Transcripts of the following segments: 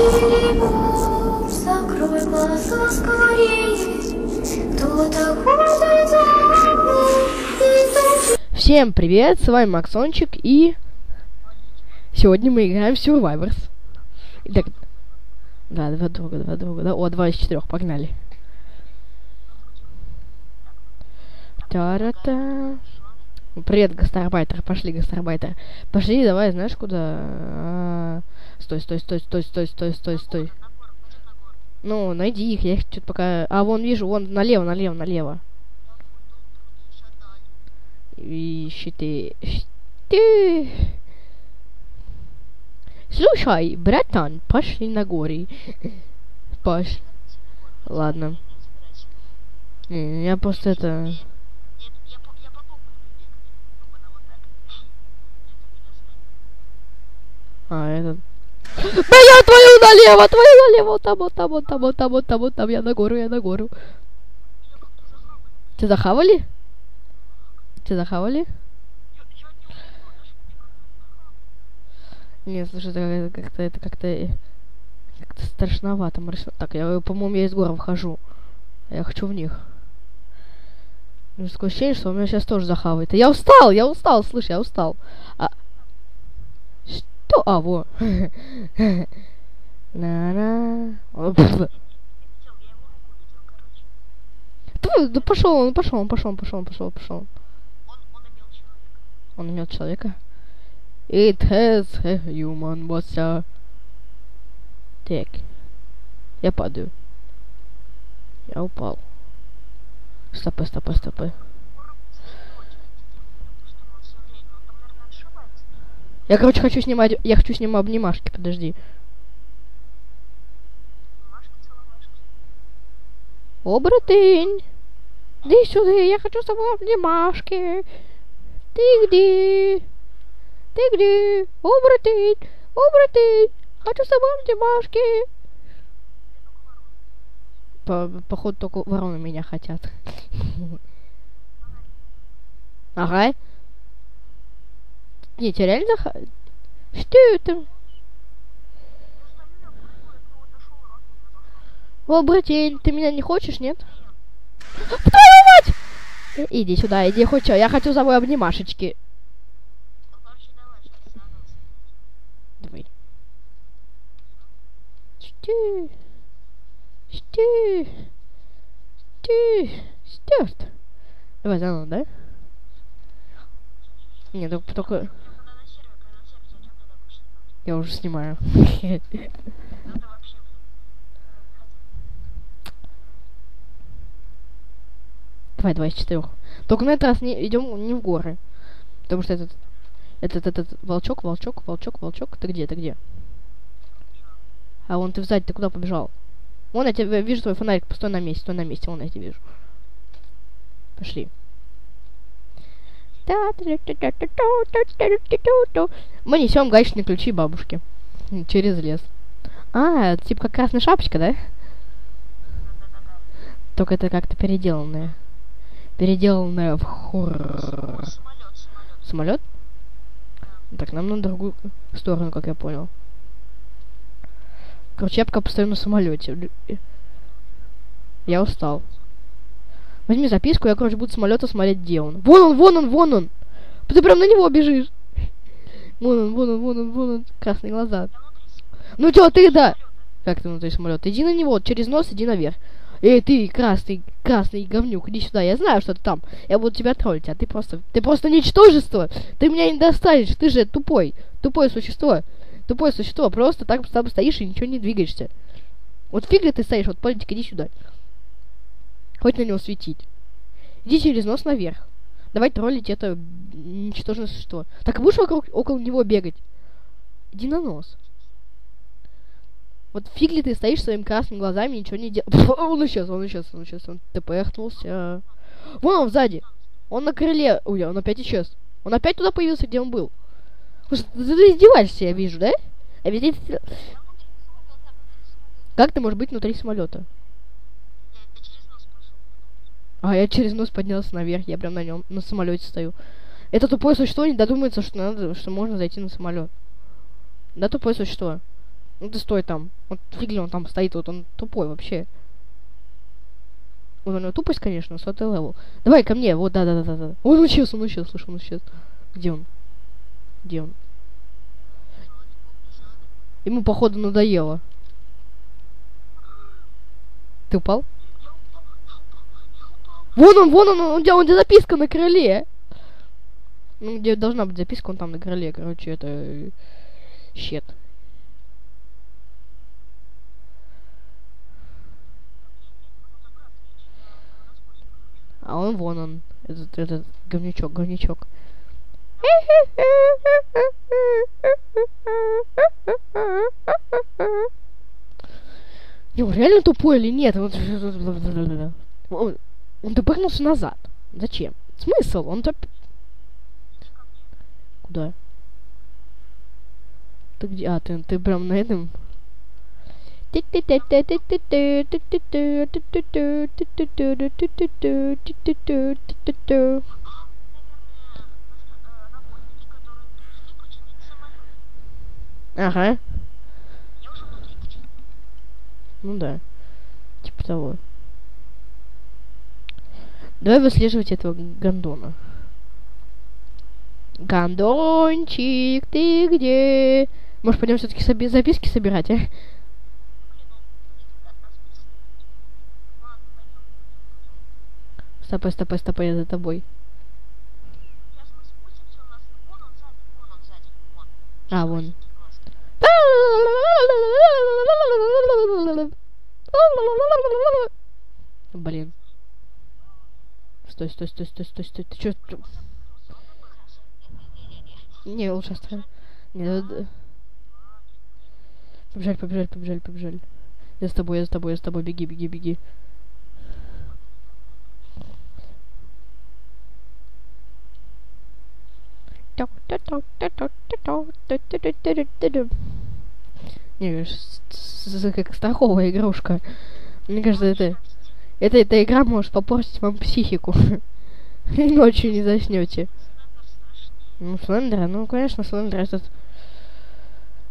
дереву, закрой глаза скорее. Кто-то ходит за мной и Всем привет, с вами Максончик, и сегодня мы играем в Survivors. Итак, да, два друга, да, о, 2 из 4, погнали. Та-ра-та. Привет, гастарбайтер, пошли, гастарбайтер. Пошли, давай, знаешь, куда? Стой. Ну, найди их, я их что-то пока... А, вон, вижу, вон, налево. Ищи ты. Слушай, братан, пошли на горы. Ладно. Не, я просто это... А, этот... Бля, твою налево, там, я на гору. Тебя захавали? Не, слушай, это как-то страшновато. Так, по-моему, я из гор выхожу. Я хочу в них. У меня такое ощущение, что он меня сейчас тоже захавает. Я устал, слышь, я устал. Что? А, во. На-на. Да пошел он. Он имел человека. It has a human body. Так. Я падаю. Я упал. Стопы. Я, короче, хочу снимать обнимашки, подожди. Оборотень! Иди сюда, я хочу с тобой обнимашки. Ты где? Оборотень! Хочу с тобой обнимашки. Походу, только вороны меня хотят. Ага. Не, тебя реально Что это? Оборотень, ты меня не хочешь, нет? Твою мать! Иди сюда, иди хоть что. Я хочу с тобой обнимашечки. Давай. Стёрт. Давай заново, да? Не, только... Я уже снимаю. Давай, 2 из 4. Только на этот раз идем не в горы. Потому что этот волчок. Ты где? А вон ты сзади, ты куда побежал? Вон я тебя вижу, твой фонарик. Стой на месте. Вон я тебя вижу. Пошли. Мы несем гаечные ключи бабушке. Через лес. А, это типа как красная шапочка, да? Только это как-то переделанное. Переделанное в хоррор. Самолет? Так, нам на другую сторону, как я понял. Короче, я пока постою на самолете. Я устал. Возьми записку, я, короче, буду с самолета смотреть, где он. Вон он! Ты прям на него бежишь. Вон он, красные глаза. Ну чё, ты, да? Как ты внутри самолета? Иди на него, через нос иди наверх. Эй, ты, красный говнюк, иди сюда. Я знаю, что ты там. Я буду тебя троллить, а ты просто ничтожество. Ты меня не достанешь, ты же тупое существо. Просто так там стоишь и ничего не двигаешься. Вот фиг ли ты стоишь, вот политик, иди сюда. Хоть на него светить. Иди через нос наверх. Давай троллить это ничтожное существо. Так будешь около него бегать? Иди на нос. Вот фиг ли ты стоишь своими красными глазами и ничего не делаешь. Он исчез. Он тпхнулся. Вон он сзади. Он на крыле. Ой, он опять исчез. Он опять туда появился, где он был. Слушай, ты издеваешься, я вижу, да? А ведь как ты можешь быть внутри самолета? А я через нос поднялся наверх, я прям на нем, на самолете стою. Это тупое существо не додумается, что можно зайти на самолет. Да, тупое существо. Ну ты стой там. Вот фиг ли он там стоит, вот он тупой вообще. Вот у него тупость, конечно, 100-й левел. Давай ко мне, вот, да. Он исчез, слышь, он исчез. Где он? Где он? Ему, походу, надоело. Ты упал? Вон он, где записка на крыле. Ну, где должна быть записка, он там на крыле, короче, это... щет. А он вон он, этот говнячок. Не, он реально тупой или нет? Он допрыгнулся назад. Зачем? Смысл? Он топ... Куда? Ты где? А, ты прям на этом? Ага. Ну да. Типа того. Давай выслеживать этого гондона. Гондончик, ты где? Может, пойдем все-таки записки собирать, а? Стопай, я за тобой. А, вон. Блин. Стой. Ты чё? Не, лучше оставим. Не, побежали. Я с тобой, беги. Не, как страховая игрушка. Мне кажется, эта игра может попортить вам психику. И ночью не заснете. Ну, Слендера, ну, конечно, Слендер этот...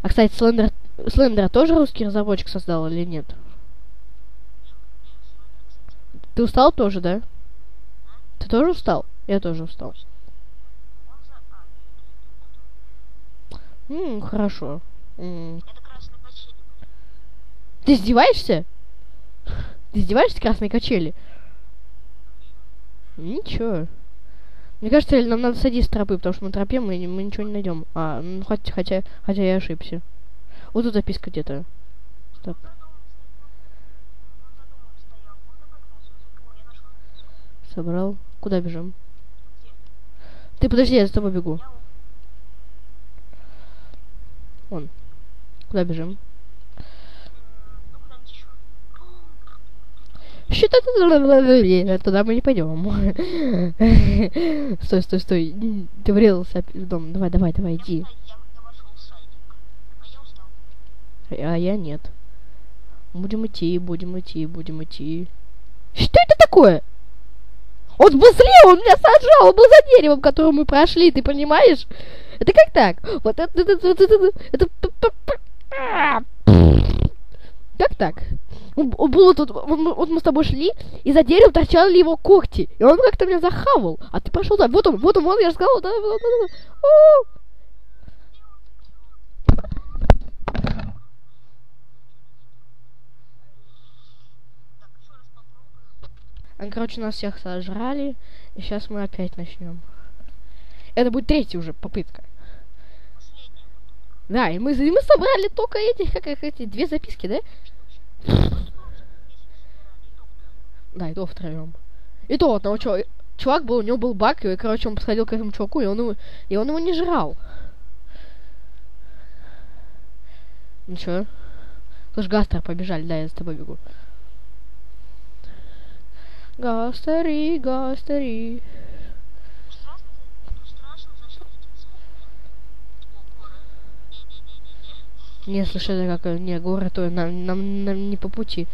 А, кстати, Слендера тоже русский разработчик создал или нет? Ты устал тоже, да? Ты тоже устал? Я тоже устал. Хорошо. Ты издеваешься? Ты издеваешься, красные качели? Ничего. Мне кажется, нам надо садиться с тропы, потому что на тропе мы ничего не найдем. А, ну хотя я ошибся. Вот тут записка где-то. Стоп. Собрал. Куда бежим? Ты подожди, я за тобой бегу. Вон. Куда бежим? Что-то туда мы не пойдем. Стой. Ты врезался в дом. Давай, иди. А я нет. Будем идти. Что это такое? Он был слева, он меня сожрал, он был за деревом, которое мы прошли, ты понимаешь? Это как так? Вот это... Как так? Он был тут, вот мы с тобой шли, и за деревом торчали его когти, и он как-то меня захавал. А ты пошел, да, вот он, я же сказал, да. Короче, нас всех сожрали, и сейчас мы опять начнем. Это будет третья уже попытка. Да, и мы собрали только эти две записки, да? Да, и то втроем. И то одного чувак был, у него был баг, и, короче, он подходил к этому чуваку, и он его не жрал. Ну чё? Слушай, Гастер, побежали, да, я с тобой бегу. Гастери. Не, слушай, это как... Не, город, то нам не по пути.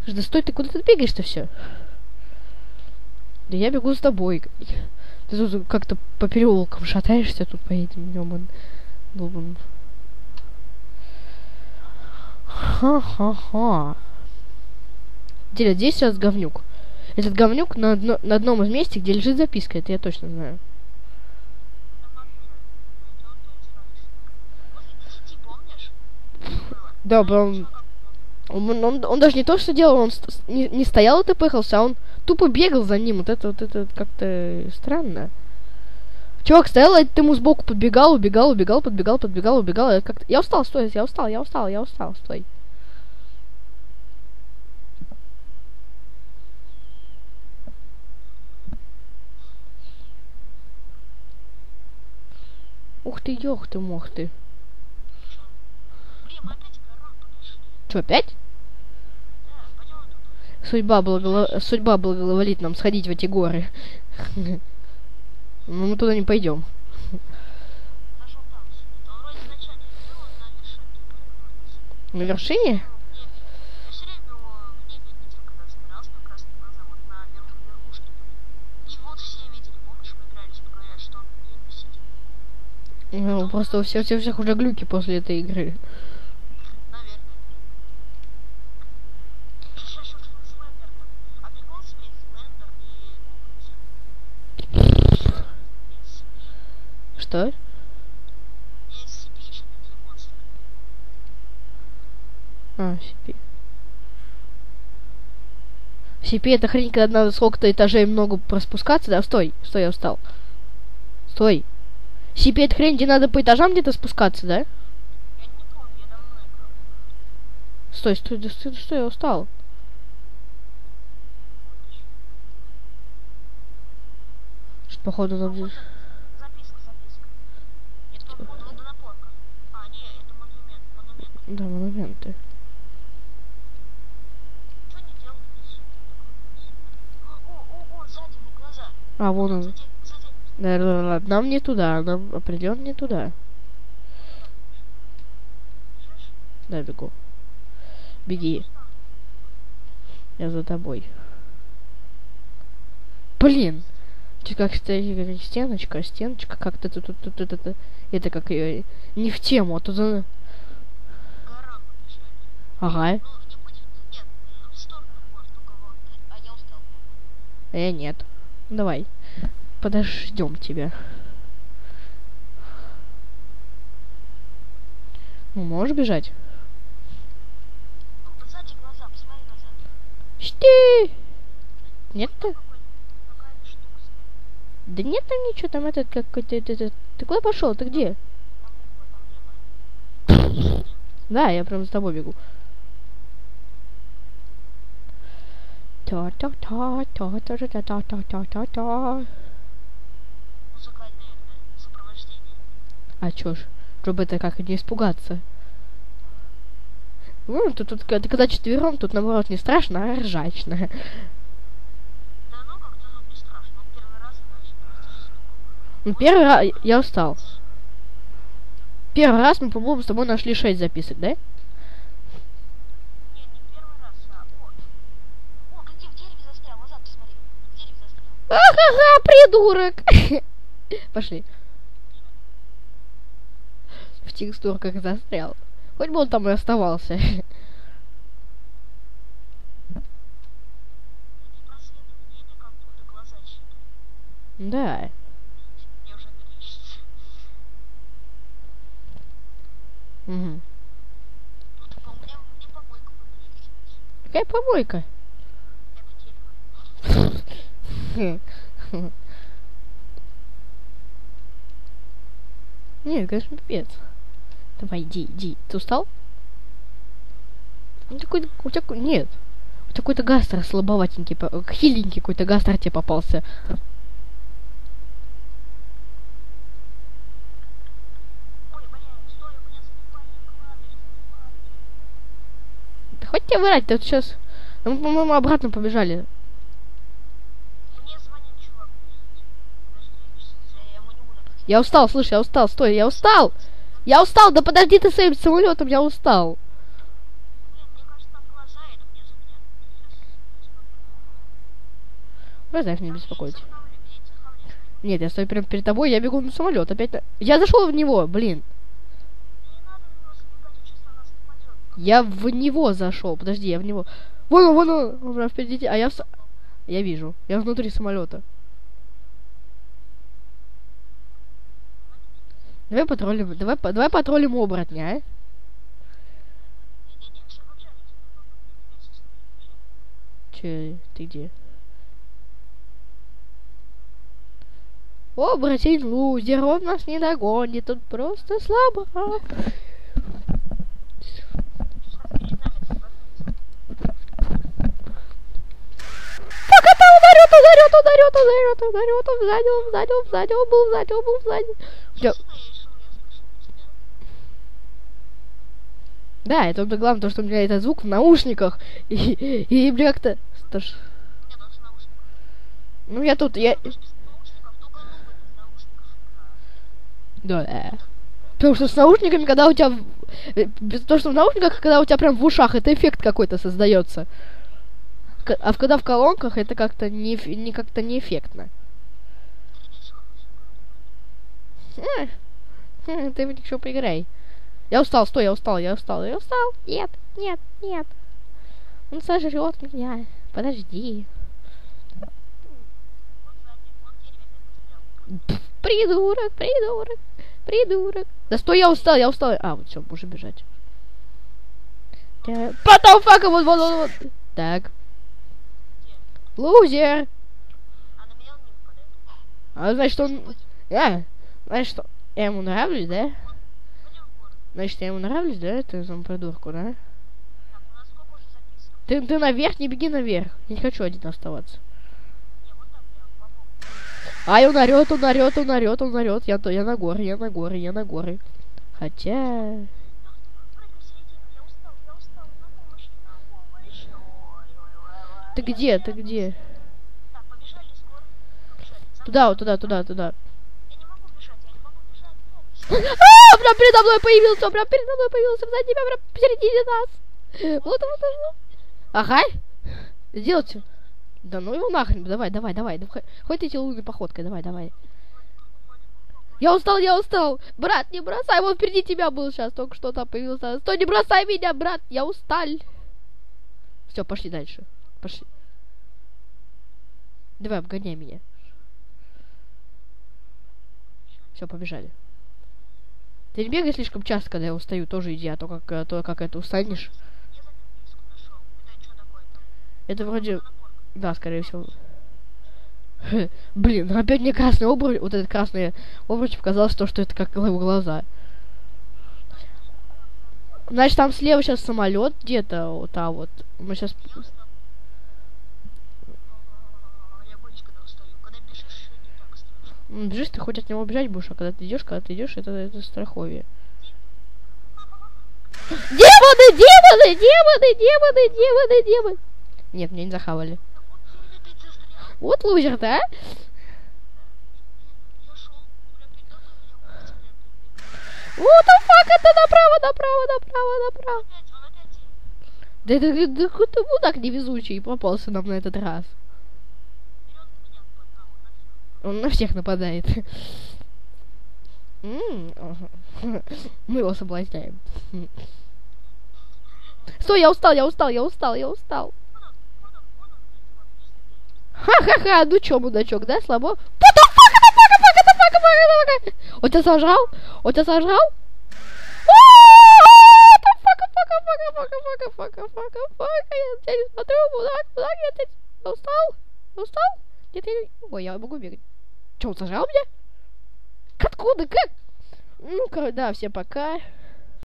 Слушай, да стой, ты куда ты бегаешь-то все? Да я бегу с тобой. Ты тут как-то по переулкам шатаешься тут по этим ёбаным. Ха-ха-ха. Здесь сейчас говнюк. Этот говнюк на одном из мест, где лежит записка, это я точно знаю. Да, он даже не то, что делал, он не стоял и тпхался, а он тупо бегал за ним. Вот это как-то странно. Чувак стоял, а ты ему сбоку подбегал, убегал, подбегал. Я устал, стой, я устал, стой. Ух ты, ёх ты, мох ты. Чё, опять? Судьба благоволит нам сходить в эти горы. Но мы туда не пойдем. На вершине? Ну, просто у всех уже глюки после этой игры. Что? CP. CP это хрень, когда надо сколько-то этажей много проспускаться. Да, стой, я устал. Стой. CP это хрень, где надо по этажам где-то спускаться, да? Я не помню, я давно играл. Стой, я устал. Что, походу, там здесь... Да, монументы. Что не делал? О, сзади на глаза. А, вон он. Да, нам не туда, нам определенно не туда. Да, бегу. Беги. Я за тобой. Блин! Как стеночка, как-то тут, это как ее не в тему, а тут она... Ага. А я нет. Давай. Подождем тебя. Ну, можешь бежать? Шти! Нет -то? Да нет там ничего, там этот какой-то... Ты куда пошел? Ты где? Да, я прям за тобой бегу. Музыкальное сопровождение. А чё ж? Чтобы это как не испугаться. Ну, тут когда четвером, тут наоборот не страшно, а ржачно. Да ну как-то тут не страшно. Первый раз ну, первый раз я устал. Первый раз мы, по-моему, с тобой нашли 6 записок, да? Ага, придурок! Пошли. В текстурках застрял. Хоть бы он там и оставался. Да. Угу. Какая помойка? Нет, конечно, пипец. Давай, иди. Ты устал? Ну, такой, у тебя... Нет. У тебя какой-то гастро слабоватенький, хиленький какой-то гастро тебе попался. Да хоть тебя вырать, ты вот сейчас... Мы, по-моему, обратно побежали. Я устал, слышь, я устал, стой, я устал! Я устал, да подожди ты своим самолетом, я устал. Мне кажется, там глаза идут мне за меня. Глаза не беспокоить. Нет, я стою прям перед тобой, я бегу на самолет, опять. Я зашел в него, блин. Я в него зашел. Подожди, я в него. Вон он прям впереди. А я я вижу. Я внутри самолета. Давай патрулим. Давай патрулим оборотня, а? Че, ты где? Оборотень лузер, он нас не догонит, он просто слабо. Ударет, он был сзади. Да, это главное, то, что у меня этот звук в наушниках. И мне как-то... Ну, я тут, Да. Потому что с наушниками, когда у тебя... То, что в наушниках, когда у тебя прям в ушах, это эффект какой-то создается. А когда в колонках, это как-то не эффектно. Ты ничего поиграй. Я устал, стой, я устал. Нет. Он сожрет меня. Подожди. Придурок. Да стой, я устал. А, вот все, можем бежать. Потом фака, вот. Так. Лузер. А значит, он... Значит, что? Я ему нравлюсь, да? Значит, я ему нравлюсь, да? Ты этому придурку, да? Ты наверх, не беги наверх. Я не хочу один оставаться. Ай, он орёт. Я на горе. Хотя... Ты где? Туда. Прям передо мной появился, сзади тебя, прям посередине нас. Вот. Ага. Сделайте. Да ну его нахрен, давай. Хоть эти лунной походкой, давай. Я устал. Брат, не бросай, он впереди тебя был сейчас, только что там появился. Стой, не бросай меня, брат, я устал. Все, пошли дальше. Пошли. Давай, обгоняй меня. Все, побежали. Ты не бегай слишком часто, когда я устаю, тоже иди, а то как это устанешь. Это вроде... Да, скорее всего. Блин, опять мне красный обруч, вот этот красный обруч показалось то, что это как его глаза. Значит, там слева сейчас самолет где-то, вот там вот. Мы сейчас... Бежишь, ты хоть от него бежать будешь, а когда ты идешь, это страховие. Демоны! Нет, меня не захавали. Вот лузер, да? Вот фак, это направо. Да это какой-то мудак невезучий попался нам на этот раз. Он на всех нападает. Мы его соблазняем. Стой, я устал. Ха-ха-ха, ну чё, мудачок, да, слабо? Он тебя сожрал? Фака. Я тебя не смотрю, мудак, я тебя... Устал? Ой, я могу бегать. Чё, он сожрал меня? Откуда? Как? Ну, да, всем пока.